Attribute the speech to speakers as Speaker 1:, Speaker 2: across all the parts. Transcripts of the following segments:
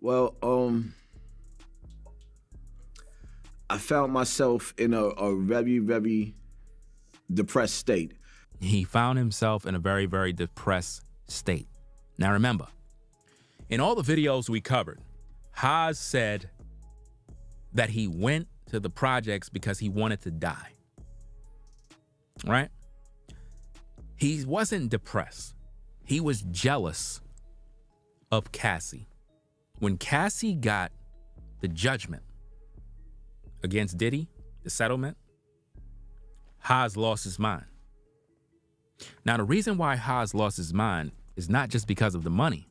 Speaker 1: Well, I found myself in a very, very depressed state.
Speaker 2: He found himself in a very, very depressed state. Now remember, in all the videos we covered, Haas said that he went to the projects because he wanted to die, right? He wasn't depressed. He was jealous of Cassie. When Cassie got the judgment against Diddy, the settlement, Haas lost his mind. Now, the reason why Haas lost his mind is not just because of the money.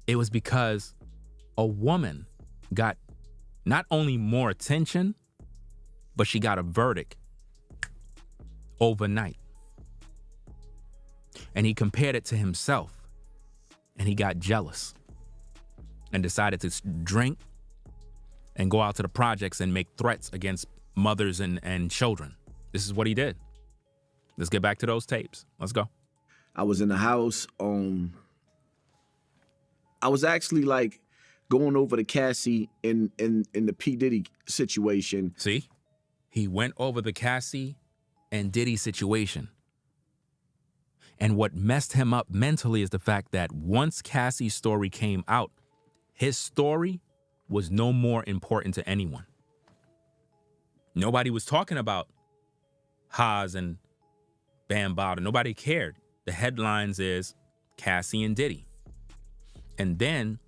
Speaker 2: It was because a woman got not only more attention, but she got a verdict overnight. And he compared it to himself, and he got jealous and decided to drink and go out to the projects and make threats against mothers and children. This is what he did. Let's get back to those tapes. Let's go.
Speaker 1: I was in the house. I was actually like going over to Cassie in the P. Diddy situation.
Speaker 2: See, he went over the Cassie and Diddy situation. And what messed him up mentally is the fact that once Cassie's story came out, his story was no more important to anyone. Nobody was talking about Haas and Bambaataa. Nobody cared. The headlines is Cassie and Diddy. And then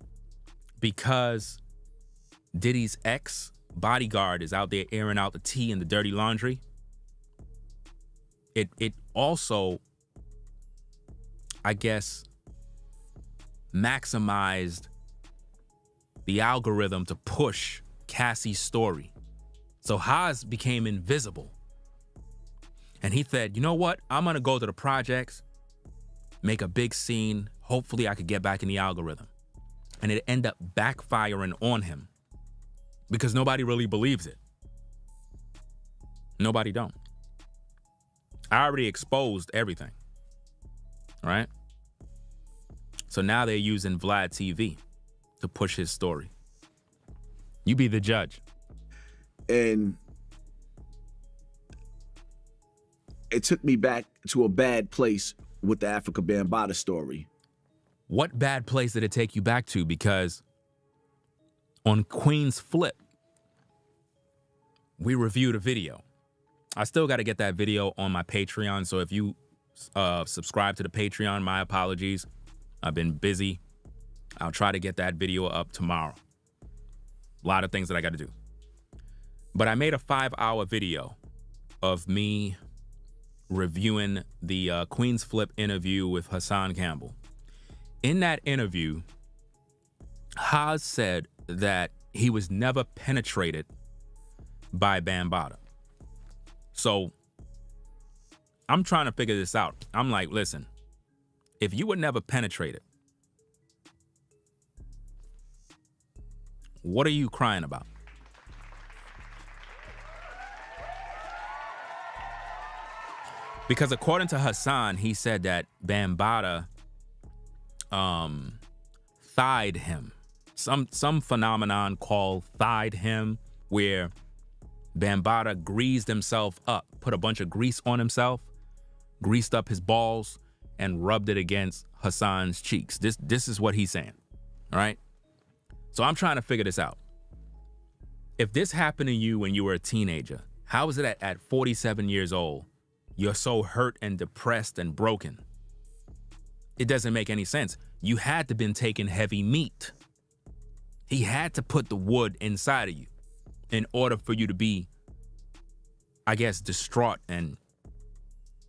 Speaker 2: because Diddy's ex-bodyguard is out there airing out the tea and the dirty laundry, it also, I guess, maximized the algorithm to push Cassie's story. So Haas became invisible. And he said, you know what? I'm going to go to the projects, make a big scene. Hopefully I could get back in the algorithm. And it ended up backfiring on him because nobody really believes it. Nobody don't. I already exposed everything, right? So now they're using Vlad TV to push his story. You be the judge.
Speaker 1: And it took me back to a bad place with the Afrika Bambaataa story.
Speaker 2: What bad place did it take you back to? Because on Queen's Flip, we reviewed a video. I still got to get that video on my Patreon. So if you subscribe to the Patreon, my apologies. I've been busy. I'll try to get that video up tomorrow. A lot of things that I got to do. But I made a 5-hour video of me reviewing the Queen's Flip interview with Hassan Campbell. In that interview, Haas said that he was never penetrated by Bambaataa. So I'm trying to figure this out. I'm like, listen, if you were never penetrated, what are you crying about? Because according to Hassan, he said that Bambaataa thighed him. Some phenomenon called thighed him, where Bambaataa greased himself up, put a bunch of grease on himself, greased up his balls, and rubbed it against Hassan's cheeks. This is what he's saying, all right? So I'm trying to figure this out. If this happened to you when you were a teenager, how is it at 47 years old, you're so hurt and depressed and broken? It doesn't make any sense. You had to been taking heavy meat. He had to put the wood inside of you in order for you to be, I guess, distraught and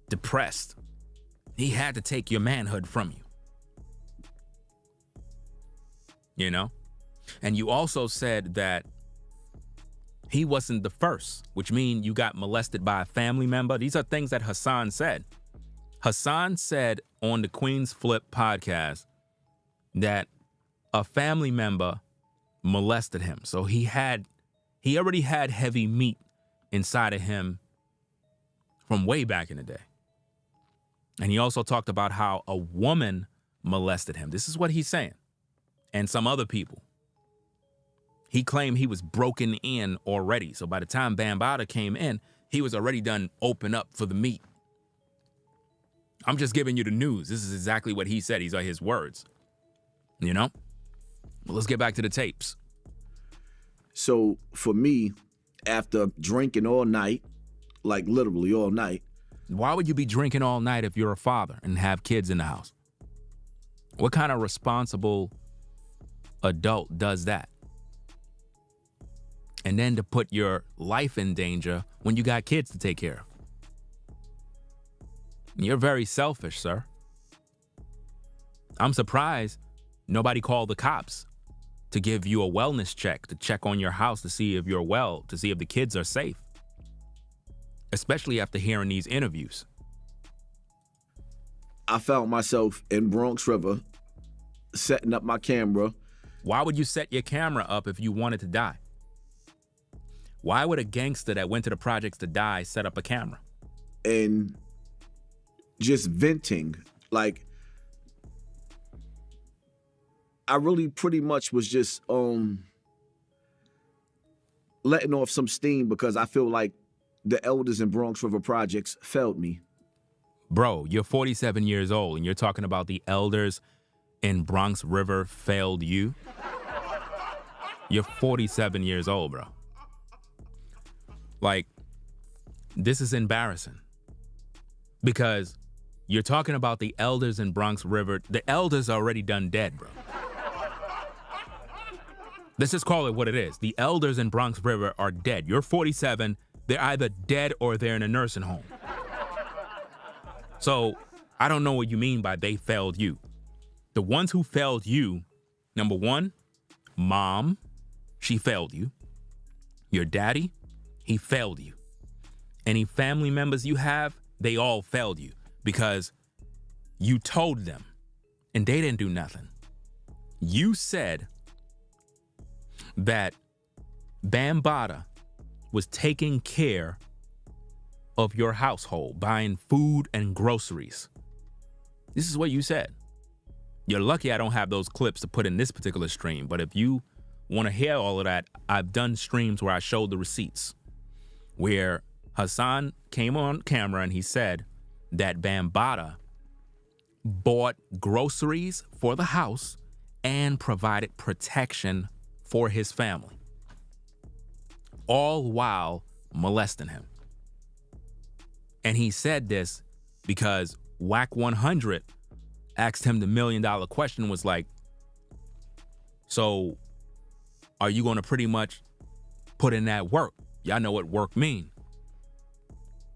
Speaker 2: depressed. He had to take your manhood from you. You know? And you also said that he wasn't the first, which means you got molested by a family member. These are things that Hassan said. Hassan said on the Queen's Flip podcast that a family member molested him. So he already had heavy meat inside of him from way back in the day. And he also talked about how a woman molested him. This is what he's saying. and some other people. He claimed he was broken in already. So by the time Bambaataa came in, he was already done open up for the meat. I'm just giving you the news. This is exactly what he said. These are his words. You know? Well, let's get back to the tapes.
Speaker 1: So for me, after drinking all night, like literally all night.
Speaker 2: Why would you be drinking all night if you're a father and have kids in the house? What kind of responsible adult does that? And then to put your life in danger when you got kids to take care of. You're very selfish, sir. I'm surprised nobody called the cops to give you a wellness check, to check on your house to see if you're well, to see if the kids are safe. Especially after hearing these interviews.
Speaker 1: I found myself in Bronx River, setting up my camera.
Speaker 2: Why would you set your camera up if you wanted to die? Why would a gangster that went to the projects to die set up a camera?
Speaker 1: And just venting. Like, I really pretty much was just letting off some steam because I feel like the elders in Bronx River Projects failed me.
Speaker 2: Bro, you're 47 years old and you're talking about the elders in Bronx River failed you? You're 47 years old, bro. Like, this is embarrassing. Because you're talking about the elders in Bronx River. The elders are already done dead, bro. Let's just call it what it is. The elders in Bronx River are dead. You're 47. They're either dead or they're in a nursing home. So I don't know what you mean by they failed you. The ones who failed you, number one, mom, she failed you. Your daddy, he failed you. Any family members you have, they all failed you because you told them and they didn't do nothing. You said that Bambaataa was taking care of your household, buying food and groceries. This is what you said. You're lucky I don't have those clips to put in this particular stream, but if you want to hear all of that, I've done streams where I showed the receipts, where Hassan came on camera and he said that Bambaataa bought groceries for the house and provided protection for his family, all while molesting him. And he said this because Whack 100 asked him the $1 million question, was like, so are you going to pretty much put in that work? Y'all know what work mean.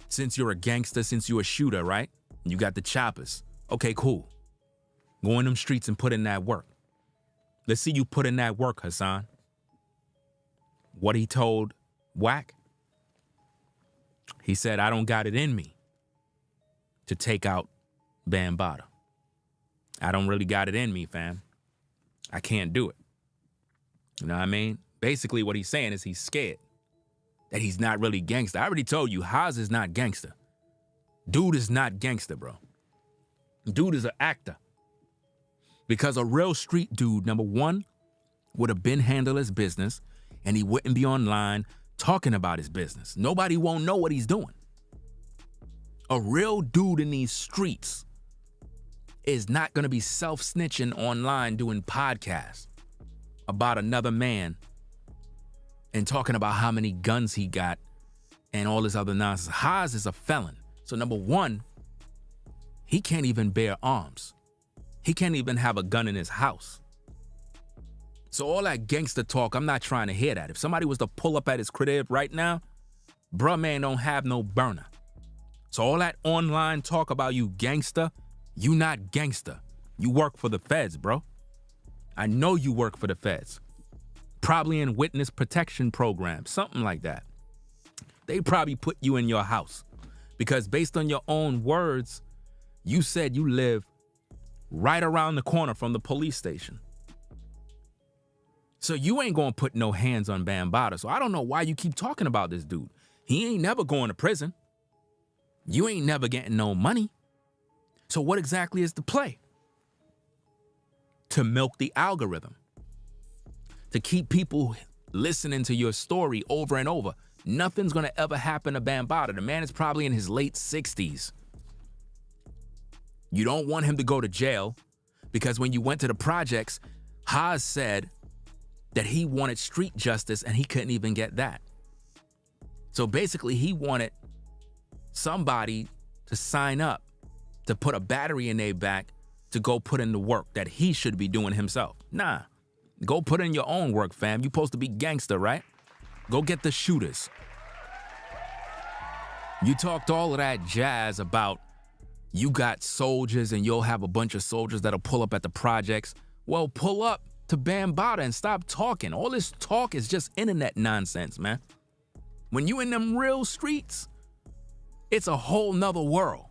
Speaker 2: Since you're a gangster, since you're a shooter, right? You got the choppers. Okay, cool. Go in them streets and put in that work. Let's see you put in that work, Hassan. What he told Whack? He said, I don't got it in me to take out Bambaataa. I don't really got it in me, fam. I can't do it. You know what I mean? Basically, what he's saying is he's scared that he's not really gangster. I already told you, Haas is not gangster. Dude is not gangster, bro. Dude is an actor. Because a real street dude, number one, would have been handling his business and he wouldn't be online talking about his business. Nobody won't know what he's doing. A real dude in these streets is not going to be self-snitching online doing podcasts about another man and talking about how many guns he got and all this other nonsense. Haas is a felon. So number one, he can't even bear arms. He can't even have a gun in his house. So all that gangster talk, I'm not trying to hear that. If somebody was to pull up at his crib right now, bruh man don't have no burner. So all that online talk about you gangster, you not gangster. You work for the feds, bro. I know you work for the feds. Probably in witness protection program, something like that. They probably put you in your house because based on your own words, you said you live right around the corner from the police station. So you ain't gonna put no hands on Bambaataa. So I don't know why you keep talking about this dude. He ain't never going to prison. You ain't never getting no money. So what exactly is the play? To milk the algorithm. to keep people listening to your story over and over. Nothing's gonna ever happen to Bambaataa. The man is probably in his late 60s. You don't want him to go to jail because when you went to the projects, Haas said that he wanted street justice and he couldn't even get that. So basically he wanted somebody to sign up to put a battery in their back to go put in the work that he should be doing himself. Nah, go put in your own work, fam. You supposed to be gangster, right? Go get the shooters. You talked all of that jazz about you got soldiers and you'll have a bunch of soldiers that'll pull up at the projects. Well, pull up to Bambaataa and stop talking. All this talk is just internet nonsense, man. When you in them real streets, it's a whole nother world.